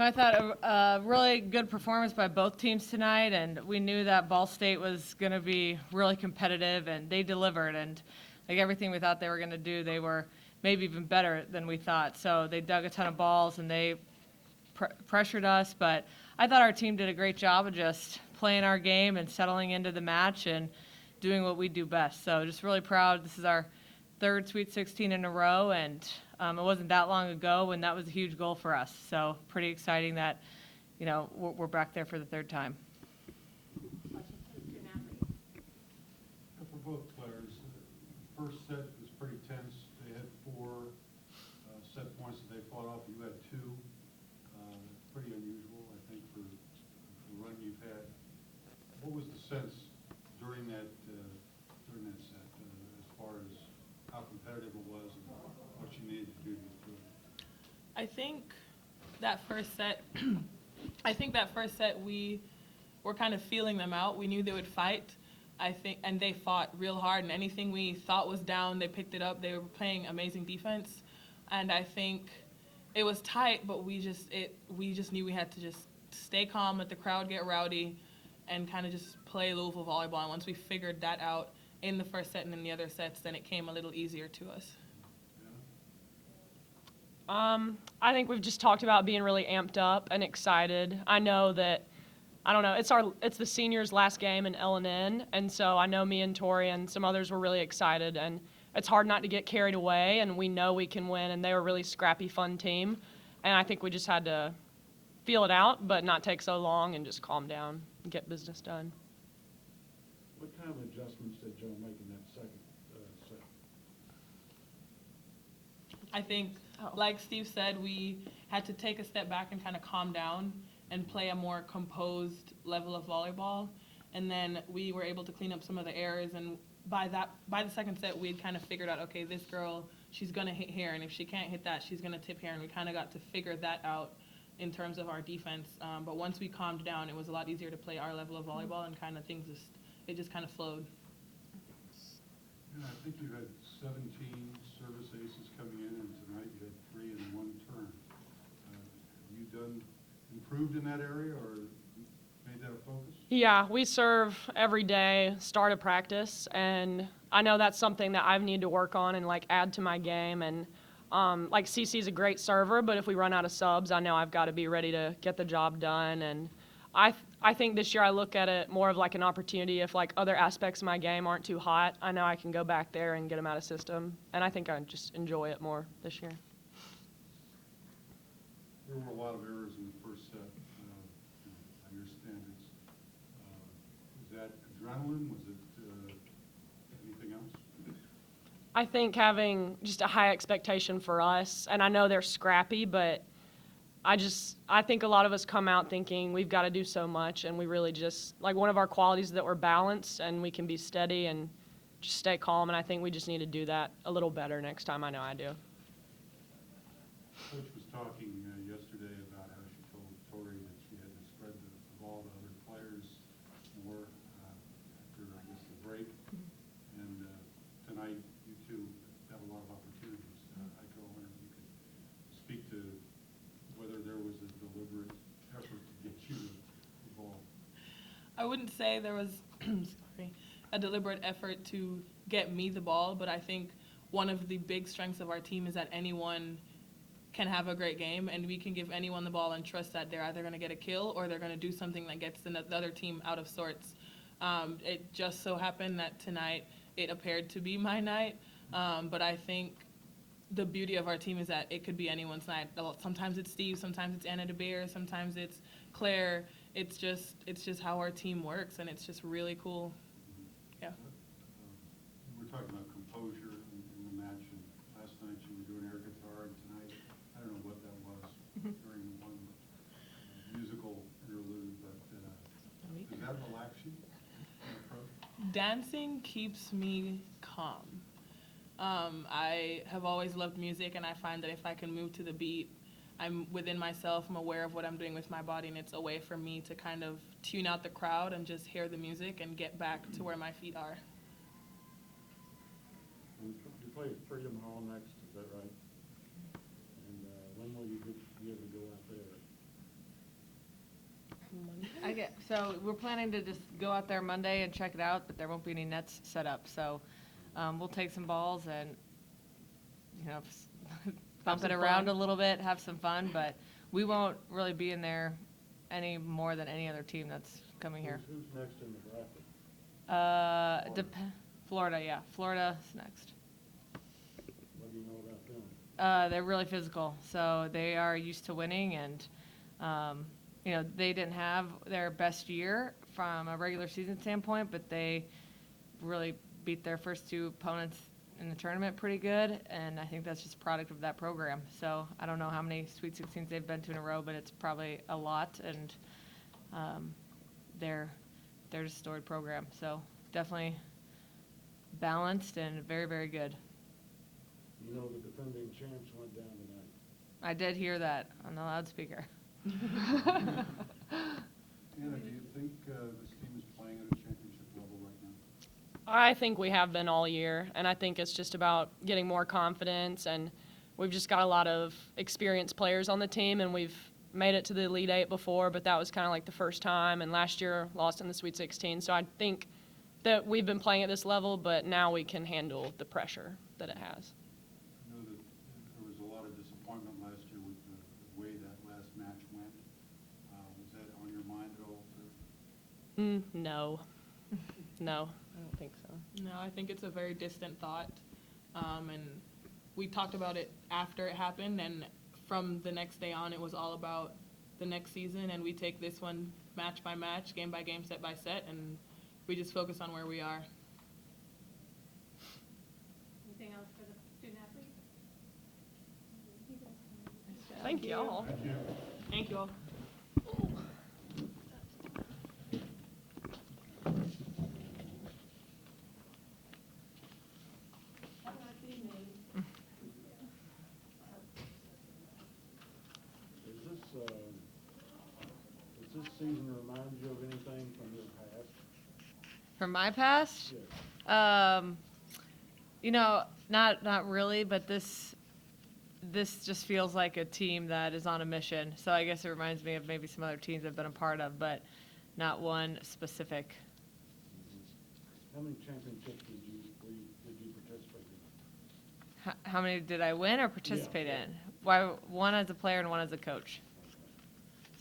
I thought a really good performance by both teams tonight, and we knew that Ball State was going to be really competitive, and they delivered. And like everything we thought they were going to do, they were maybe even better than we thought. So they dug a ton of balls, and they pressured us. But I thought our team did a great job of just playing our game and settling into the match and doing what we do best. So just really proud. This is our third Sweet 16 in a row, and it wasn't that long ago when that was a huge goal for us. So pretty exciting that, we're back there for the third time. For both players, the first set was pretty tense. They had 4 set points that they fought off. You had 2. Pretty unusual, I think, for the run you've had. What was the sense during that set, as far as how competitive it was and what you needed to do to get through it? I think that first set we were kind of feeling them out. We knew they would fight. And they fought real hard, and anything we thought was down, they picked it up. They were playing amazing defense, and I think it was tight, but we just knew we had to just stay calm, let the crowd get rowdy, and kind of just play Louisville volleyball. And once we figured that out in the first set and in the other sets, then it came a little easier to us. I think we've just talked about being really amped up and excited. I know that, it's the seniors' last game in LNN, and so I know me and Tori and some others were really excited, and it's hard not to get carried away, and we know we can win, and they were a really scrappy, fun team, and I think we just had to feel it out, but not take so long and just calm down and get business done. What kind of adjustments did Joe make in that second set? I think, like Steve said, we had to take a step back and kind of calm down and play a more composed level of volleyball. And then we were able to clean up some of the errors. And by the second set, we'd kind of figured out, okay, this girl, she's going to hit here. And if she can't hit that, she's going to tip here. And we kind of got to figure that out in terms of our defense. But once we calmed down, it was a lot easier to play our level of volleyball, and kind of it just kind of flowed. Yeah, I think you had 17 service aces coming in, and tonight you had 3 in 1 turn. Have you improved in that area, or made that a focus? Yeah, we serve every day, start of practice, and I know that's something that I need to work on and add to my game. And CC's a great server, but if we run out of subs, I know I've got to be ready to get the job done. And I think this year I look at it more of an opportunity. If other aspects of my game aren't too hot, I know I can go back there and get them out of system, and I think I just enjoy it more this year. There were a lot of errors in the first set, on your standards. Was that adrenaline? Was it anything else? I think having just a high expectation for us, and I know they're scrappy, but I think a lot of us come out thinking we've got to do so much, and we really just, one of our qualities is that we're balanced and we can be steady and just stay calm, and I think we just need to do that a little better next time. I know I do. Coach was talking yesterday about how she told Tori that she had to spread the ball to other players more after, I guess, the break. And tonight, you two have a lot of opportunities. Aiko, I wonder if you could speak to whether there was a deliberate effort to get you the ball. I wouldn't say there was a deliberate effort to get me the ball, but I think one of the big strengths of our team is that anyone can have a great game, and we can give anyone the ball and trust that they're either going to get a kill or they're going to do something that gets the other team out of sorts. It just so happened that tonight it appeared to be my night, but I think the beauty of our team is that it could be anyone's night. Sometimes it's Steve, sometimes it's Anna DeBeer, sometimes it's Claire. It's just how our team works, and it's just really cool. Yeah. We're talking about composure in the match, and last night you were doing air guitar, and tonight, I don't know what that was during one musical interlude, but does that relax you? Dancing keeps me calm. I have always loved music, and I find that if I can move to the beat, I'm within myself, I'm aware of what I'm doing with my body, and it's a way for me to kind of tune out the crowd and just hear the music and get back to where my feet are. You play Freedom Hall next, is that right? And when will you be able to go out there? So we're planning to just go out there Monday and check it out, but there won't be any nets set up. So we'll take some balls and, bump it some around fun. a little bit, have some fun, but we won't really be in there any more than any other team that's coming here. Who's next in the bracket? Florida, yeah. Florida's next. What do you know about them? They're really physical, so they are used to winning, and they didn't have their best year from a regular season standpoint, but they really beat their first two opponents in the tournament pretty good, and I think that's just a product of that program. So I don't know how many Sweet 16s they've been to in a row, but it's probably a lot, and they're just a storied program. So definitely balanced and very, very good. You know the defending champs went down tonight. I did hear that on the loudspeaker. Anna, do you think this team is playing at a championship level right now? I think we have been all year, and I think it's just about getting more confidence, and we've just got a lot of experienced players on the team, and we've made it to the Elite Eight before, but that was kind of like the first time, and last year lost in the Sweet 16. So I think that we've been playing at this level, but now we can handle the pressure that it has. I know that there was a lot of disappointment last year with the way that last match went. Was that on your mind at all? No. No, I don't think so. No, I think it's a very distant thought. And we talked about it after it happened, and from the next day on, it was all about the next season, and we take this one match by match, game by game, set by set, and we just focus on where we are. Anything else for the student athletes? Thank you all. Thank you. Thank you all. Does this season remind you of anything from your past? From my past? Yes. Not really, but this just feels like a team that is on a mission. So I guess it reminds me of maybe some other teams I've been a part of, but not one specific. How many championships did you participate in? How many did I win or participate Yeah. in? Why, one as a player and one as a coach.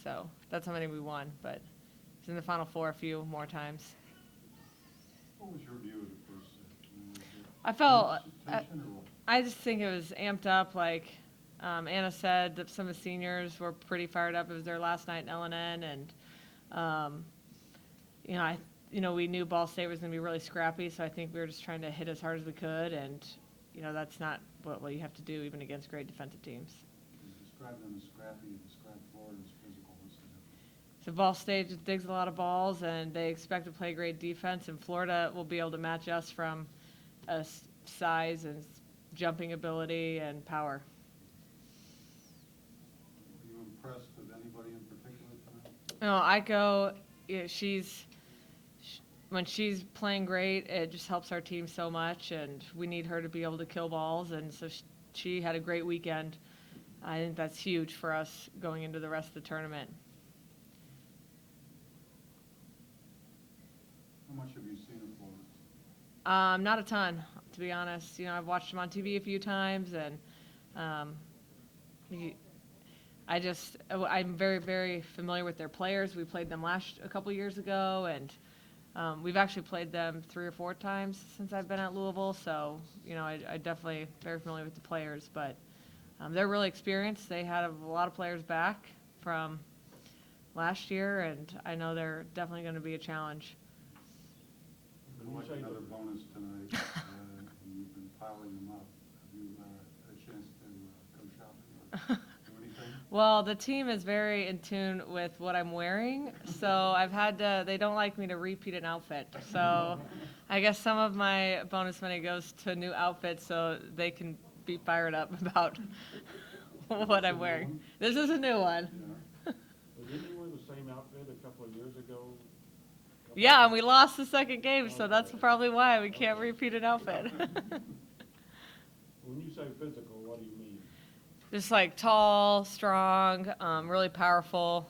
So that's how many we won, but it's in the Final Four a few more times. What was your view of the first set? Was it I felt, tension or what? I just think it was amped up. Like Anna said, that some of the seniors were pretty fired up. It was their last night in LNN, and we knew Ball State was going to be really scrappy. So I think we were just trying to hit as hard as we could, and that's not what you have to do even against great defensive teams. You described them as scrappy, you described Florida as physical. What's the difference? So Ball State just digs a lot of balls, and they expect to play great defense. And Florida will be able to match us from size and jumping ability and power. Were you impressed with anybody in particular tonight? Aiko, when she's playing great, it just helps our team so much, and we need her to be able to kill balls. And so she had a great weekend. I think that's huge for us going into the rest of the tournament. How much have you seen of Florida? Not a ton, to be honest. I've watched them on TV a few times, and I'm very, very familiar with their players. We played them a couple years ago, and we've actually played them 3 or 4 times since I've been at Louisville. So, I definitely very familiar with the players, but they're really experienced. They had a lot of players back from last year, and I know they're definitely going to be a challenge. Been like another bonus tonight, and you've been piling them up. Have you had a chance to go shopping or do anything? Well, the team is very in tune with what I'm wearing, so they don't like me to repeat an outfit. So I guess some of my bonus money goes to new outfits so they can be fired up about what I'm wearing. This is a new one. Well, didn't you wear the same outfit a couple of years ago? Yeah, and we lost the second game, so that's probably why we can't repeat an outfit. When you say physical, what do you mean? Just like tall, strong, really powerful,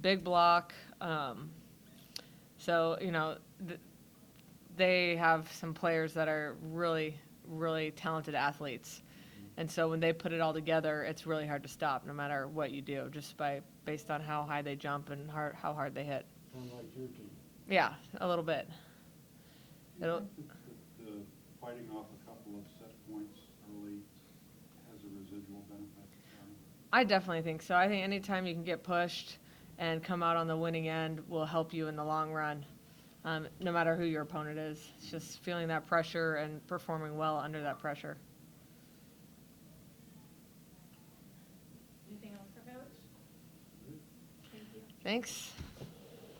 big block, So, they have some players that are really, really talented athletes. And so when they put it all together, it's really hard to stop no matter what you do, just based on how high they jump and how hard they hit. Kind of like your team. Yeah, a little bit. Do you It'll- think that the fighting off a couple of set points early has a residual benefit? I definitely think so. I think anytime you can get pushed and come out on the winning end will help you in the long run, no matter who your opponent is. It's just feeling that pressure and performing well under that pressure. Anything else for Coach? Thank you. Thanks.